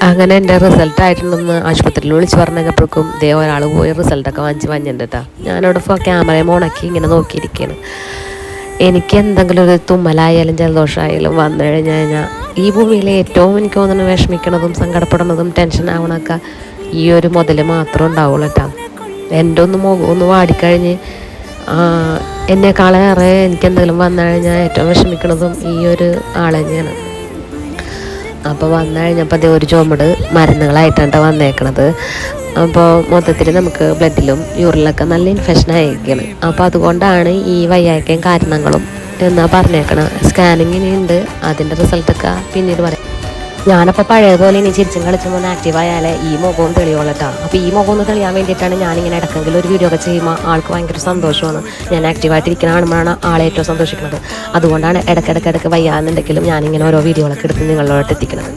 അങ്ങനെ എൻ്റെ റിസൾട്ട് ആയിട്ടുണ്ടെന്ന് ആശുപത്രിയിൽ വിളിച്ച് പറഞ്ഞപ്പോഴേക്കും ദേ ഒരാൾ പോയി റിസൾട്ടൊക്കെ വാങ്ങിച്ച് വന്നിട്ടുണ്ട് കേട്ടോ. ഞാനവിടെ ക്യാമറയും ഓണാക്കി ഇങ്ങനെ നോക്കിയിരിക്കുകയാണ്. എനിക്ക് എന്തെങ്കിലും ഒരു തുമ്മലായാലും ജലദോഷമായാലും വന്നു കഴിഞ്ഞാൽ ഈ ഭൂമിയിൽ ഏറ്റവും എനിക്ക് തോന്നുന്നു വിഷമിക്കണതും സങ്കടപ്പെടുന്നതും ടെൻഷൻ ആവണമൊക്കെ ഈ ഒരു മുതൽ മാത്രം ഉണ്ടാവുള്ളൂ കേട്ടോ. എൻ്റെ ഒന്ന് വാടിക്കഴിഞ്ഞ് എന്നെക്കാളേറെ എനിക്ക് എന്തെങ്കിലും വന്നു കഴിഞ്ഞാൽ ഏറ്റവും വിഷമിക്കണതും ഈ ഒരു ആൾ തന്നെയാണ്. അപ്പോൾ വന്നു കഴിഞ്ഞപ്പോൾ അതേ ഒരു ചുമട് മരുന്നുകളായിട്ടാണ് വന്നേക്കണത്. അപ്പോൾ മൊത്തത്തിൽ നമുക്ക് ബ്ലഡിലും യൂറിനിലൊക്കെ നല്ല ഇൻഫെക്ഷൻ ആയിരിക്കുകയാണ്. അപ്പോൾ അതുകൊണ്ടാണ് ഈ വയ്യായ്ക്കയും കാരണങ്ങളും എന്നാ പറഞ്ഞേക്കണം. സ്കാനിങ്ങിനുണ്ട്, അതിൻ്റെ റിസൾട്ടൊക്കെ പിന്നീട് പറയാം. ഞാനപ്പോൾ പഴയതുപോലെ ഇനി ചിരിച്ചും കളിച്ചും ഒന്ന് ആക്റ്റീവ് ആയാലേ ഈ മുഖവും തെളിയോളട്ടോ. അപ്പോൾ ഈ മുഖം ഒന്ന് തെളിയാൻ വേണ്ടിയിട്ടാണ് ഞാനിങ്ങനെ ഇടയ്ക്കെങ്കിലും ഒരു വീഡിയോ ഒക്കെ ചെയ്യുമ്പോൾ ആൾക്ക് ഭയങ്കര സന്തോഷമാണ്. ഞാൻ ആക്റ്റീവായിട്ടിരിക്കുന്ന കാണുമ്പോഴാണ് ആളെ ഏറ്റവും സന്തോഷിക്കുന്നത്. അതുകൊണ്ടാണ് ഇടയ്ക്കിടയ്ക്ക് വയ്യാന്നുണ്ടെങ്കിലും ഞാനിങ്ങനെ ഓരോ വീഡിയോകളൊക്കെ എടുത്ത് നിങ്ങളോട്ട് എത്തിക്കുന്നത്.